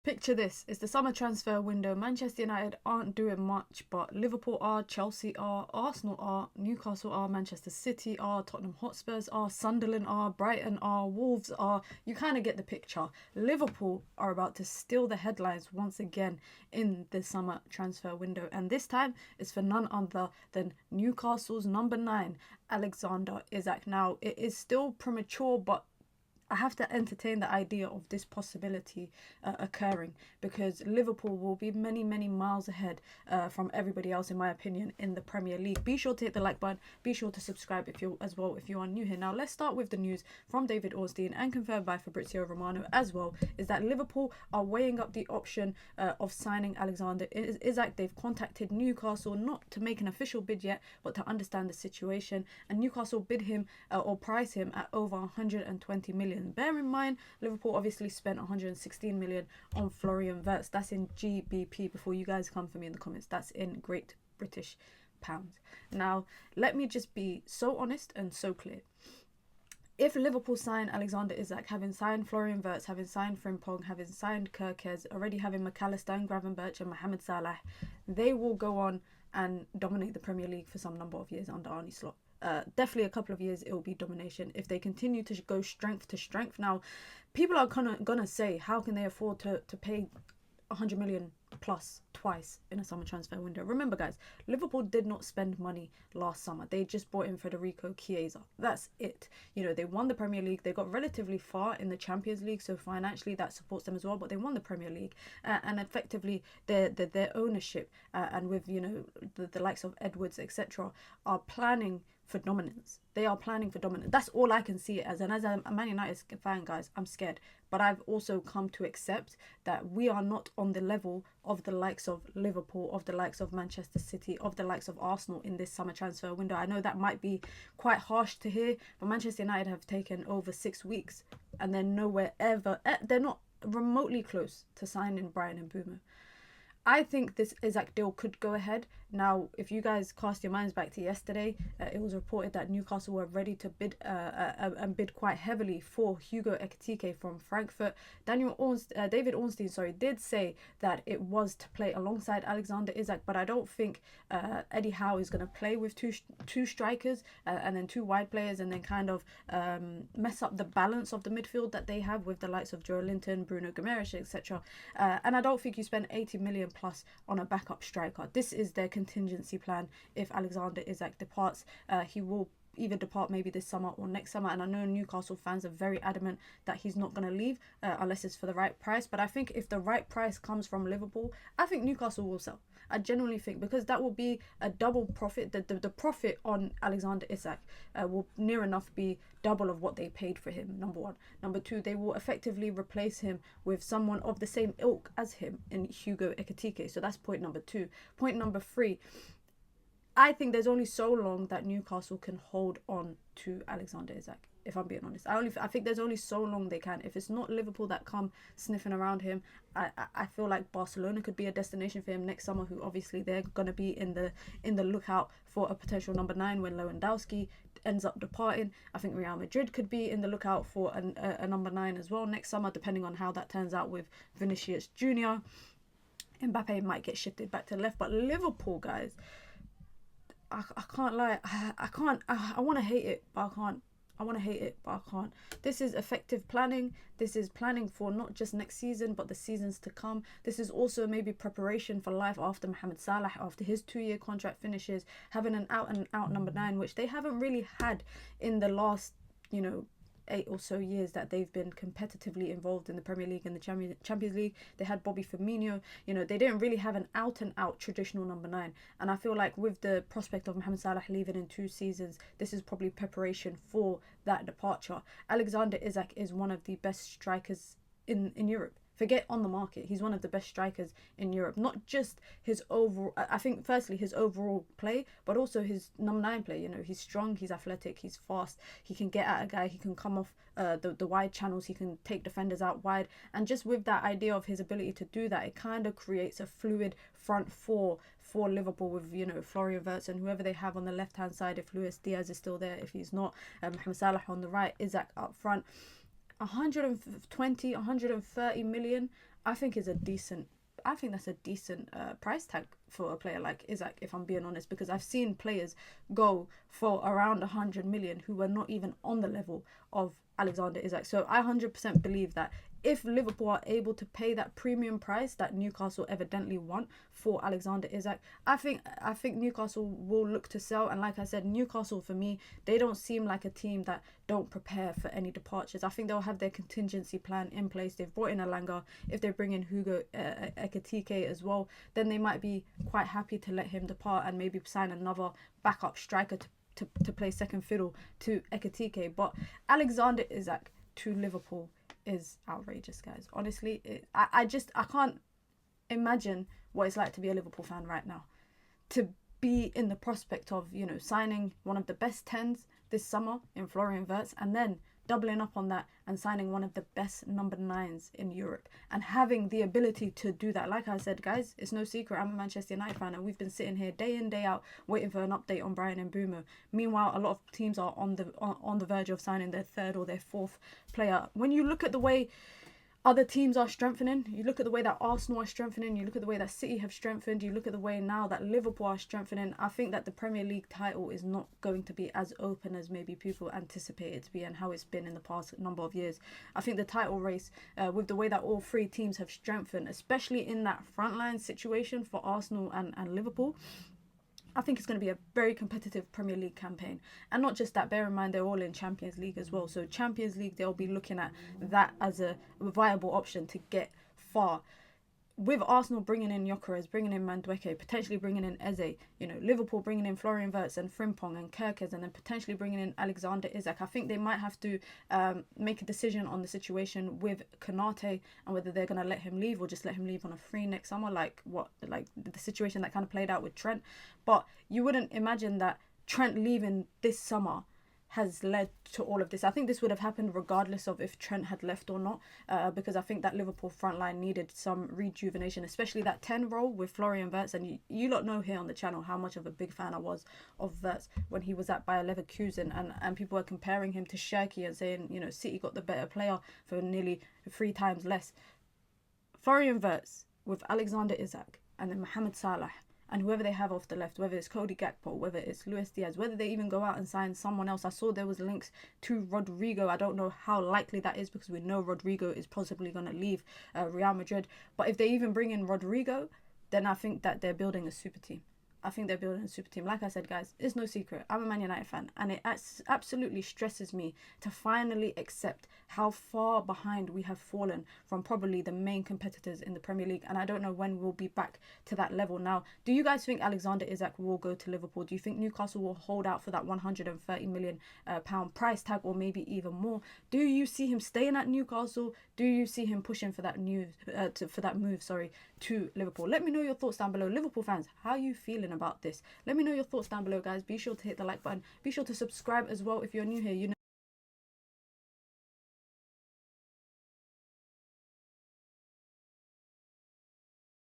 Picture this, it's the summer transfer window. Manchester United aren't doing much, but Liverpool are, Chelsea are, Arsenal are, Newcastle are, Manchester City are, Tottenham Hotspurs are, Sunderland are, Brighton are, Wolves are. You kind of get the picture. Liverpool are about to steal the headlines once again in the summer transfer window. And this time it's for none other than Newcastle's number 9, Alexander Isak. Now, it is still premature, but I have to entertain the idea of this possibility occurring, because Liverpool will be many, many miles ahead from everybody else, in my opinion, in the Premier League. Be sure to hit the like button. Be sure to subscribe if you are new here. Now, let's start with the news from David Ornstein and confirmed by Fabrizio Romano as well, is that Liverpool are weighing up the option of signing Alexander Isak. They've contacted Newcastle, not to make an official bid yet, but to understand the situation. And Newcastle bid him or price him at over 120 million. Bear in mind, Liverpool obviously spent 116 million on Florian Wirtz. That's in GBP, before you guys come for me in the comments. That's in Great British Pounds. Now, let me just be so honest and so clear. If Liverpool sign Alexander Isak, having signed Florian Wirtz, having signed Frimpong, having signed Kirkez, already having McAllister and Gravenberch and Mohamed Salah, they will go on and dominate the Premier League for some number of years under Arne Slot. Definitely a couple of years it will be domination if they continue to go strength to strength. Now, people are gonna say, how can they afford to pay 100 million plus twice in a summer transfer window? Remember, guys, Liverpool did not spend money last summer. They just brought in Federico Chiesa. That's it. You know, they won the Premier League. They got relatively far in the Champions League, so financially that supports them as well. But they won the Premier League, and effectively their ownership and with, you know, the likes of Edwards, etc., are planning for dominance. They are planning for dominance. That's all I can see it as. And as a Man United fan, guys, I'm scared. But I've also come to accept that we are not on the level of the likes of Liverpool, of the likes of Manchester City, of the likes of Arsenal in this summer transfer window. I know that might be quite harsh to hear, but Manchester United have taken over 6 weeks and they're nowhere ever. They're not remotely close to signing Brian Mbeumo. I think this Isak deal could go ahead. Now, if you guys cast your minds back to yesterday, it was reported that Newcastle were ready to bid and bid quite heavily for Hugo Ekitike from Frankfurt. David Ornstein, did say that it was to play alongside Alexander Isak, but I don't think Eddie Howe is going to play with two strikers and then two wide players and then kind of mess up the balance of the midfield that they have with the likes of Joe Linton, Bruno Guimaraes, etc. And I don't think you spend 80 million plus on a backup striker. This is their contingency plan if Alexander Isak departs. He will either depart maybe this summer or next summer, and I know Newcastle fans are very adamant that he's not going to leave unless it's for the right price. But I think if the right price comes from Liverpool, I think Newcastle will sell. I genuinely think, because that will be a double profit. The profit on Alexander Isak will near enough be double of what they paid for him, number one. Number two, they will effectively replace him with someone of the same ilk as him in Hugo Ekitike. So that's point number two. Point number three, I think there's only so long that Newcastle can hold on to Alexander Isak, if I'm being honest. I think there's only so long they can. If it's not Liverpool that come sniffing around him, I feel like Barcelona could be a destination for him next summer, who obviously they're going to be in the lookout for a potential number 9 when Lewandowski ends up departing. I think Real Madrid could be in the lookout for a number 9 as well next summer, depending on how that turns out with Vinicius Jr. Mbappe might get shifted back to left, but Liverpool, guys, I can't lie. I want to hate it, but I can't. I want to hate it, but I can't. This is effective planning. This is planning for not just next season, but the seasons to come. This is also maybe preparation for life after Mohamed Salah, after his 2-year contract finishes, having an out number 9, which they haven't really had in the last, 8 or so years that they've been competitively involved in the Premier League and the Champions League. They had Bobby Firmino. They didn't really have an out-and-out traditional number 9. And I feel like with the prospect of Mohamed Salah leaving in 2 seasons, this is probably preparation for that departure. Alexander Isak is one of the best strikers in Europe. Forget on the market. He's one of the best strikers in Europe. Not just his overall, I think firstly his overall play, but also his number 9 play. He's strong, he's athletic, he's fast. He can get at a guy, he can come off the wide channels, he can take defenders out wide. And just with that idea of his ability to do that, it kind of creates a fluid front four for Liverpool with, Florian Wirtz and whoever they have on the left-hand side, if Luis Diaz is still there, if he's not, Mohamed Salah on the right, Isak up front. 120, 130 million, I think is a decent. I think that's a decent price tag for a player like Isak, if I'm being honest, because I've seen players go for around 100 million who were not even on the level of Alexander Isak. So I 100% believe that if Liverpool are able to pay that premium price that Newcastle evidently want for Alexander Isak, I think Newcastle will look to sell. And like I said, Newcastle for me, they don't seem like a team that don't prepare for any departures. I think they'll have their contingency plan in place. They've brought in Alanga. If they bring in Hugo Ekitike as well, then they might be quite happy to let him depart and maybe sign another backup striker to play second fiddle to Ekitike. But Alexander Isak to Liverpool is outrageous, guys. Honestly, I can't imagine what it's like to be a Liverpool fan right now, to be in the prospect of, you know, signing one of the best 10s this summer in Florian Wirtz, and then doubling up on that and signing one of the best number 9s in Europe, and having the ability to do that. Like I said, guys, it's no secret, I'm a Manchester United fan, and we've been sitting here day in, day out waiting for an update on Brian and Mbeumo. Meanwhile, a lot of teams are on the verge of signing their third or their fourth player. When you look at the way other teams are strengthening, you look at the way that Arsenal are strengthening, you look at the way that City have strengthened, you look at the way now that Liverpool are strengthening, I think that the Premier League title is not going to be as open as maybe people anticipate it to be and how it's been in the past number of years. I think the title race, with the way that all three teams have strengthened, especially in that frontline situation for Arsenal and Liverpool, I think it's going to be a very competitive Premier League campaign. And not just that, bear in mind they're all in Champions League as well. So Champions League, they'll be looking at that as a viable option to get far. With Arsenal bringing in Gyökeres, bringing in Madueke, potentially bringing in Eze, you know, Liverpool bringing in Florian Wirtz and Frimpong and Kerkez, and then potentially bringing in Alexander Isak, I think they might have to make a decision on the situation with Konate and whether they're going to let him leave or just let him leave on a free next summer, like the situation that kind of played out with Trent. But you wouldn't imagine that Trent leaving this summer has led to all of this. I think this would have happened regardless of if Trent had left or not, because I think that Liverpool front line needed some rejuvenation, especially that 10 role with Florian Wirtz. And you lot know here on the channel how much of a big fan I was of Wirtz when he was at Bayer Leverkusen, and people were comparing him to Shirky and saying, you know, City got the better player for nearly 3 times less. Florian Wirtz with Alexander Isak and then Mohamed Salah and whoever they have off the left, whether it's Cody Gakpo, whether it's Luis Diaz, whether they even go out and sign someone else. I saw there was links to Rodrigo. I don't know how likely that is because we know Rodrigo is possibly going to leave Real Madrid. But if they even bring in Rodrigo, then I think that they're building a super team. I think they're building a super team. Like I said, guys, it's no secret. I'm a Man United fan, and it absolutely stresses me to finally accept how far behind we have fallen from probably the main competitors in the Premier League. And I don't know when we'll be back to that level. Now, do you guys think Alexander Isak will go to Liverpool? Do you think Newcastle will hold out for that £130 million price tag, or maybe even more? Do you see him staying at Newcastle? Do you see him pushing for that move to Liverpool? Let me know your thoughts down below. Liverpool fans, how are you feeling about this? Let me know your thoughts down below, guys. Be sure to hit the like button. Be sure to subscribe as well if you're new here. You know